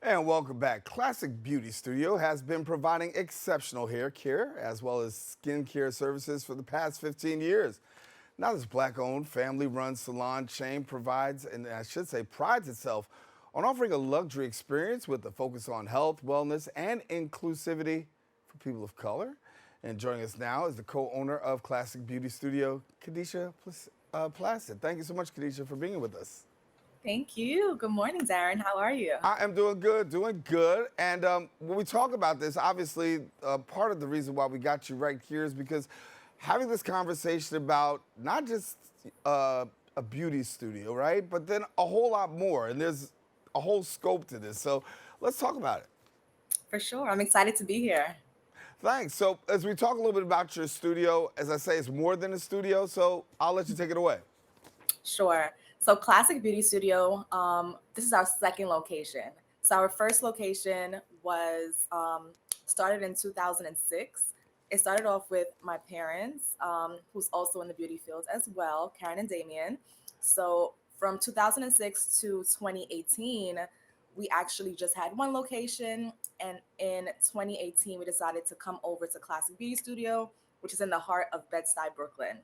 And welcome back. Classic Beauty Studio has been providing exceptional hair care as well as skin care services for the past 15 years. Now, this black owned, family run salon chain provides, and I should say, prides itself on offering a luxury experience with a focus on health, wellness, and inclusivity for people of color. And joining us now is the co owner of Classic Beauty Studio, Kadeisha Placide. Thank you so much, Kadeisha, for being with us. Thank you. Good morning, Darren. How are you? I am doing good, doing good. And when we talk about this, obviously, part of the reason why we got you right here is because having this conversation about not just a beauty studio, right? But then a whole lot more. And there's a whole scope to this. So let's talk about it. For sure. I'm excited to be here. Thanks. So, as we talk a little bit about your studio, as I say, it's more than a studio. So, I'll let you take it away. Sure. So, Classic Beauty Studio, this is our second location. So, our first location was started in 2006. It started off with my parents, who's also in the beauty field as well, Karen and Damien. So, from 2006 to 2018, we actually just had one location. And in 2018, we decided to come over to Classic Beauty Studio, which is in the heart of Bed-Stuy, Brooklyn.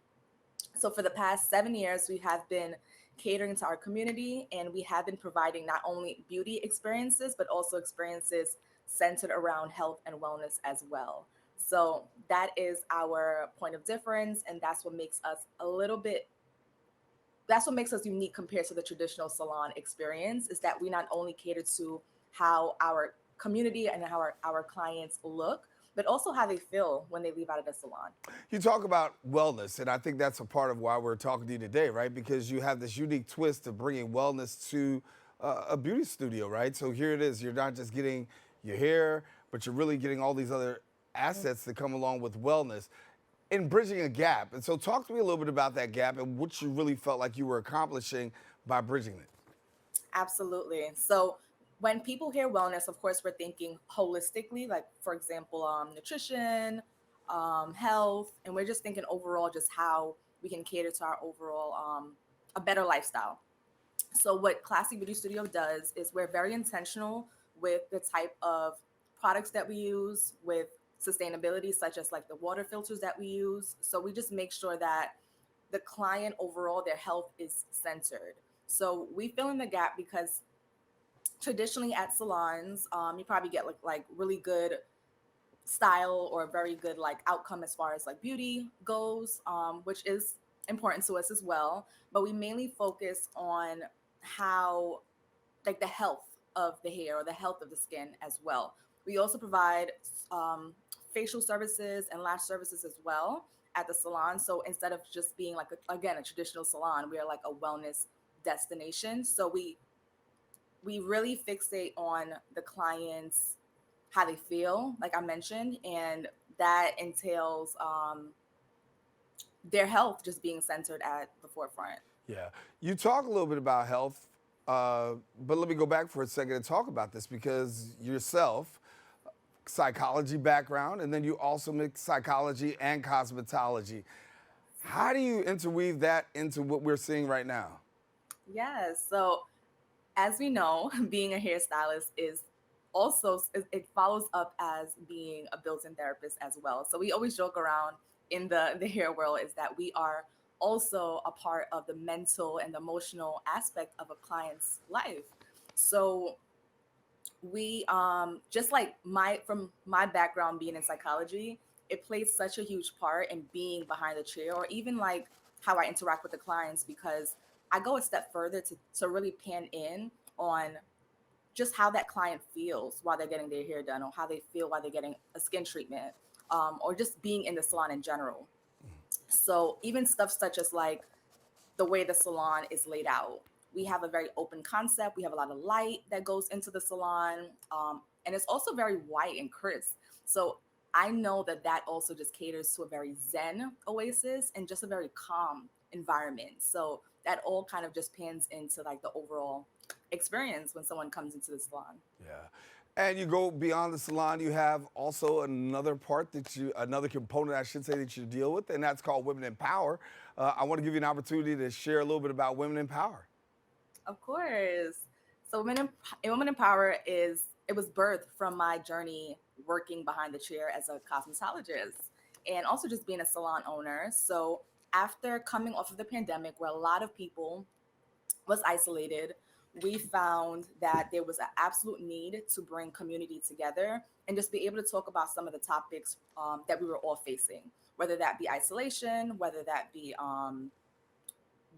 So for the past 7 years, we have been catering to our community, and we have been providing not only beauty experiences, but also experiences centered around health and wellness as well. So that is our point of difference, and that's what makes us unique compared to the traditional salon experience, is that we not only cater to how our community and how our clients look, but also how they feel when they leave out of the salon. You talk about wellness, and I think that's a part of why we're talking to you today, right? Because you have this unique twist of bringing wellness to a beauty studio, right? So here it is. You're not just getting your hair, but you're really getting all these other assets that come along with wellness in bridging a gap. And so talk to me a little bit about that gap and what you really felt like you were accomplishing by bridging it. Absolutely. So when people hear wellness, of course, we're thinking holistically, like for example, nutrition, health, and we're just thinking overall, just how we can cater to our overall a better lifestyle. So what Classy Beauty Studio does is we're very intentional with the type of products that we use, with sustainability, such as like the water filters that we use. So we just make sure that the client overall, their health is centered. So we fill in the gap because traditionally at salons, you probably get like really good style or very good like outcome as far as like beauty goes, which is important to us as well. But we mainly focus on how like the health of the hair or the health of the skin as well. We also provide um, facial services and lash services as well at the salon. So instead of just being like again a traditional salon, we are like a wellness destination. So we really fixate on the clients, how they feel, like I mentioned, and that entails their health just being centered at the forefront. Yeah. You talk a little bit about health, but let me go back for a second and talk about this because yourself, psychology background, and then you also mix psychology and cosmetology. How do you interweave that into what we're seeing right now? Yes. So as we know, being a hairstylist is also it follows up as being a built-in therapist as well. So we always joke around in the hair world is that we are also a part of the mental and the emotional aspect of a client's life. So we just like my background being in psychology, it plays such a huge part in being behind the chair or even like how I interact with the clients, because I go a step further to really pan in on just how that client feels while they're getting their hair done, or how they feel while they're getting a skin treatment, or just being in the salon in general. So even stuff such as like the way the salon is laid out. We have a very open concept. We have a lot of light that goes into the salon, and it's also very white and crisp. So I know that that also just caters to a very zen oasis and just a very calm environment. So that all kind of just pans into like the overall experience when someone comes into the salon. Yeah. And you go beyond the salon, you have also another component, I should say, that you deal with, and that's called Women in Power. I want to give you an opportunity to share a little bit about Women in Power. Of course. So Women in Power it was birthed from my journey working behind the chair as a cosmetologist and also just being a salon owner. So after coming off of the pandemic where a lot of people was isolated, we found that there was an absolute need to bring community together and just be able to talk about some of the topics that we were all facing, whether that be isolation, whether that be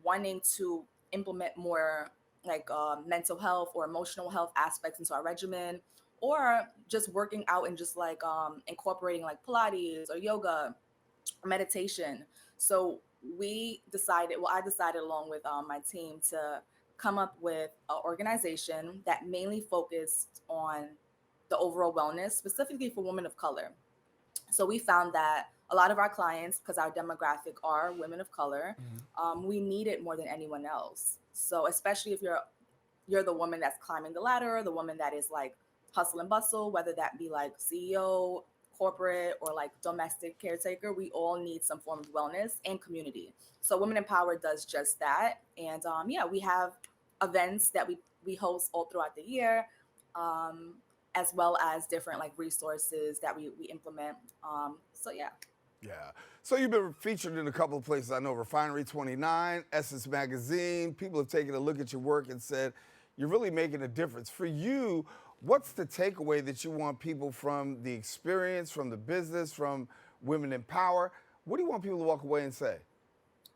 wanting to implement more like mental health or emotional health aspects into our regimen, or just working out and just like incorporating like Pilates or yoga or meditation. So I decided along with my team to come up with an organization that mainly focused on the overall wellness, specifically for women of color. So we found that a lot of our clients, because our demographic are women of color, we need it more than anyone else. So especially if you're the woman that's climbing the ladder, the woman that is like hustle and bustle, whether that be like CEO, corporate, or like domestic caretaker, we all need some form of wellness and community. So Women Empowered does just that. And yeah, we have events that we host all throughout the year. Um, as well as different like resources that we implement. So yeah. Yeah. So you've been featured in a couple of places. I know Refinery 29, Essence Magazine. People have taken a look at your work and said, you're really making a difference. For you, what's the takeaway that you want people from the experience, from the business, from Women in Power? What do you want people to walk away and say?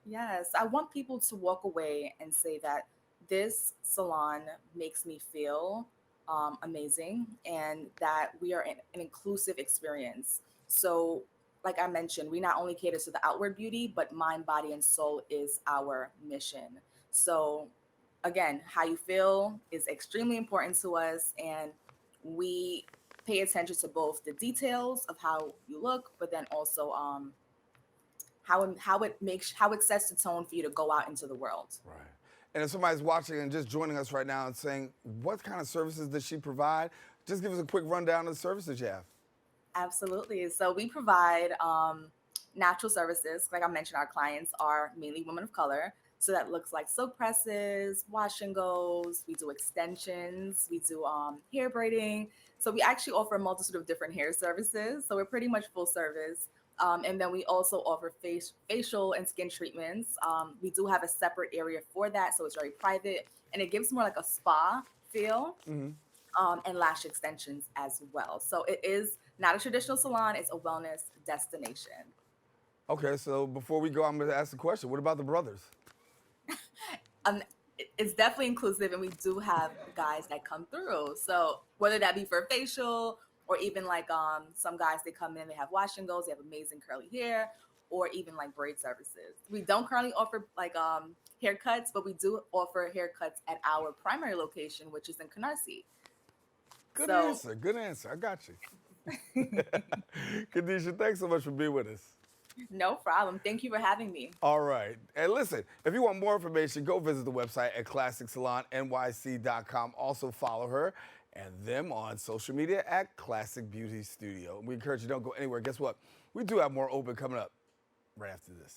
Yes, I want people to walk away and say that this salon makes me feel amazing and that we are an inclusive experience. So, like I mentioned, we not only cater to the outward beauty, but mind, body, and soul is our mission. So, again, how you feel is extremely important to us, and we pay attention to both the details of how you look, but then also how it sets the tone for you to go out into the world. Right. And if somebody's watching and just joining us right now and saying, what kind of services does she provide? Just give us a quick rundown of the services you have. Absolutely. So we provide natural services. Like I mentioned, our clients are mainly women of color. So that looks like silk presses, wash and goes. We do extensions. We do hair braiding. So we actually offer a multitude of different hair services. So we're pretty much full service. And then we also offer facial and skin treatments. We do have a separate area for that. So it's very private and it gives more like a spa feel. And lash extensions as well. So it is not a traditional salon, it's a wellness destination. Okay, so before we go, I'm going to ask the question. What about the brothers? Um, it's definitely inclusive, and we do have guys that come through. So whether that be for facial or even like some guys, they come in, they have wash and goes, they have amazing curly hair, or even like braid services. We don't currently offer like haircuts, but we do offer haircuts at our primary location, which is in Canarsie. Good So answer. Good answer. I got you. Kadeisha, thanks so much for being with us. no problem. Thank you for having me. All right. And listen, if you want more information, go visit the website at classicsalonnyc.com. Also follow her and them on social media at Classic Beauty Studio. We encourage you don't go anywhere. Guess what? We do have more open coming up right after this.